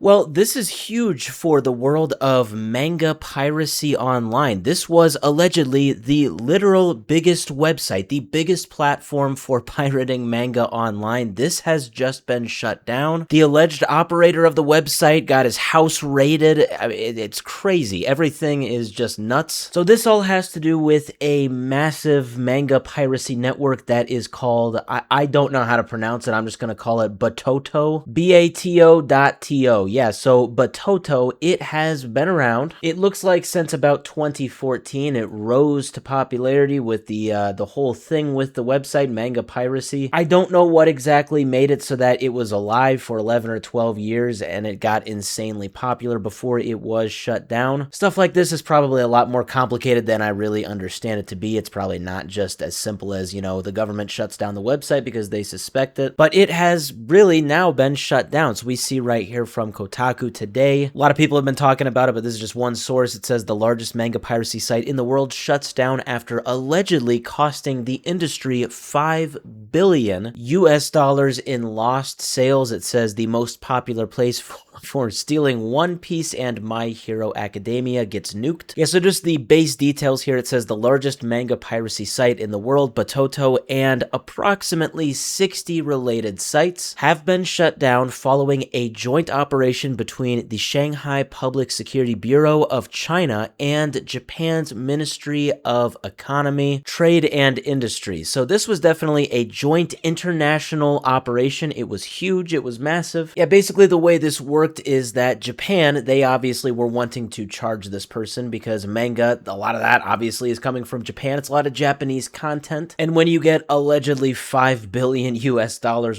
Well, this is huge for the world of manga piracy online. This was allegedly the literal biggest website, the biggest platform for pirating manga online. This has just been shut down. The alleged operator of the website got his house raided. I mean, it's crazy. Everything is just nuts. So this all has to do with a massive manga piracy network that is called, I don't know how to pronounce it. I'm just going to call it Batoto, Bato.to. Yeah, so Batoto, it has been around. It looks like since about 2014, it rose to popularity with the whole thing with the website, manga piracy. I don't know what exactly made it so that it was alive for 11 or 12 years and it got insanely popular before it was shut down. Stuff like this is probably a lot more complicated than I really understand it to be. It's probably not just as simple as, the government shuts down the website because they suspect it, but it has really now been shut down. So we see right here from Kotaku today. A lot of people have been talking about it, but this is just one source. It says the largest manga piracy site in the world shuts down after allegedly costing the industry $5 billion in lost sales. It says the most popular place for stealing One Piece and My Hero Academia gets nuked. Yeah, so just the base details here. It says the largest manga piracy site in the world, Batoto, and approximately 60 related sites have been shut down following a joint operation between the Shanghai Public Security Bureau of China and Japan's Ministry of Economy, Trade, and Industry. So this was definitely a joint international operation. It was huge. It was massive. Yeah, basically the way this worked is that Japan, they obviously were wanting to charge this person because manga, a lot of that obviously is coming from Japan. It's a lot of Japanese content. And when you get allegedly $5 billion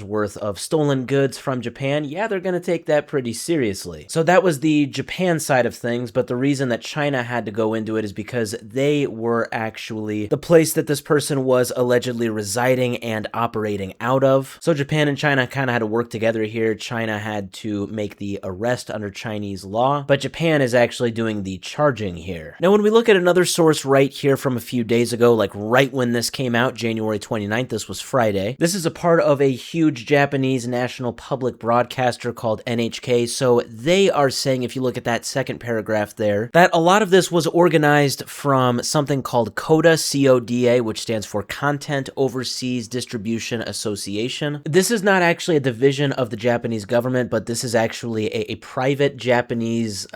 worth of stolen goods from Japan, yeah, they're going to take that pretty seriously. So that was the Japan side of things, but the reason that China had to go into it is because they were actually the place that this person was allegedly residing and operating out of. So Japan and China kind of had to work together here. China had to make the arrest under Chinese law, but Japan is actually doing the charging here. Now, when we look at another source right here from a few days ago, like right when this came out, January 29th, this was Friday. This is a part of a huge Japanese national public broadcaster called NHK. So they are saying, if you look at that second paragraph there, that a lot of this was organized from something called CODA, C-O-D-A, which stands for Content Overseas Distribution Association. This is not actually a division of the Japanese government, but this is actually a private Japanese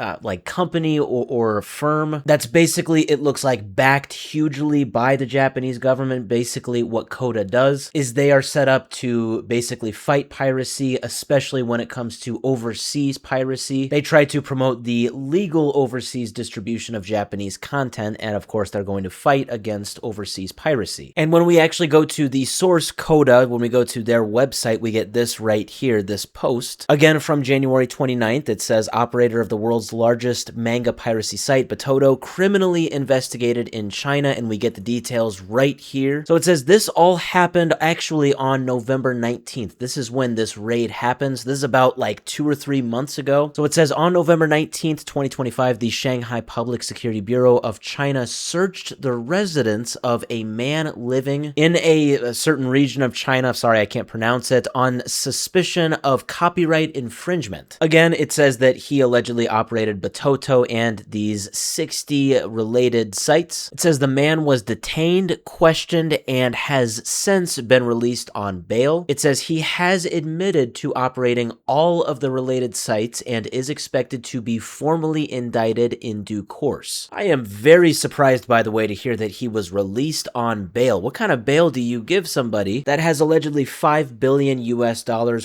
company or firm that's basically, it looks like, backed hugely by the Japanese government. Basically what CODA does is they are set up to basically fight piracy, especially when it comes to overseas piracy. They try to promote the legal overseas distribution of Japanese content, and of course they're going to fight against overseas piracy. And when we actually go to the source CODA, when we go to their website, we get this right here, this post, again from January 29th. It says, operator of the world's largest manga piracy site, Batoto, criminally investigated in China, and we get the details right here. So it says this all happened actually on November 19th. This is when this raid happens. This is about like 2 or 3 months ago. So it says on November 19th, 2025, the Shanghai Public Security Bureau of China searched the residence of a man living in a certain region of China, sorry, I can't pronounce it, on suspicion of copyright infringement. Again, it says that he allegedly operated Batoto and these 60 related sites. It says the man was detained, questioned, and has since been released on bail. It says he has admitted to operating all of the related sites and is expected to be formally indicted in due course. I am very surprised, by the way, to hear that he was released on bail. What kind of bail do you give somebody that has allegedly $5 billion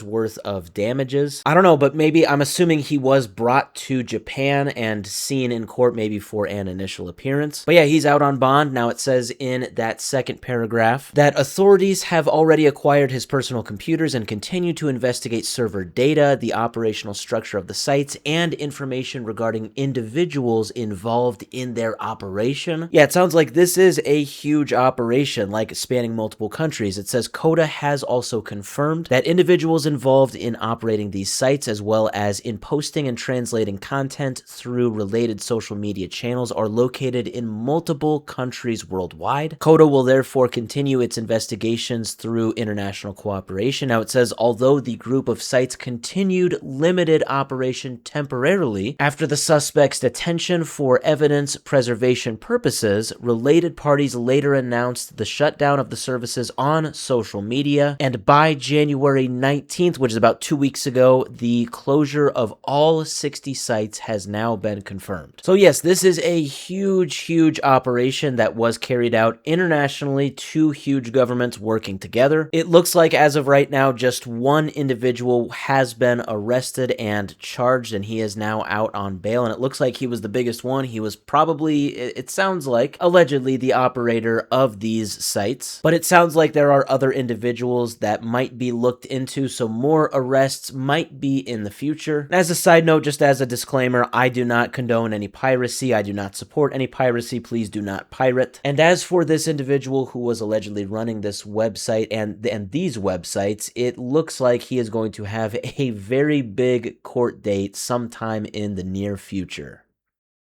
worth of damages? I don't know, but maybe I'm assuming he was brought to Japan and seen in court maybe for an initial appearance. But yeah, he's out on bond. Now it says in that second paragraph that authorities have already acquired his personal computers and continue to investigate server data, the operational structure of the sites, and information regarding individuals involved in their operation. Yeah, it sounds like this is a huge operation, like spanning multiple countries. It says CODA has also confirmed that individuals involved in operating these sites, as well as in posting and translating content through related social media channels, are located in multiple countries worldwide. CODA will therefore continue its investigations through international cooperation. Now it says, although the group of sites continued limited limited operation temporarily after the suspect's detention for evidence preservation purposes. Related parties later announced the shutdown of the services on social media, and by January 19th, which is about 2 weeks ago, the closure of all 60 sites has now been confirmed. So yes, this is a huge operation that was carried out internationally, two huge governments working together. It looks like as of right now, just one individual has been arrested and charged, and he is now out on bail, and it looks like he was the biggest one. He was probably, it sounds like, allegedly the operator of these sites, but it sounds like there are other individuals that might be looked into, so more arrests might be in the future. And as a side note, just as a disclaimer, I do not condone any piracy. I do not support any piracy. Please do not pirate. And as for this individual who was allegedly running this website and these websites, it looks like he is going to have a very big court date sometime in the near future.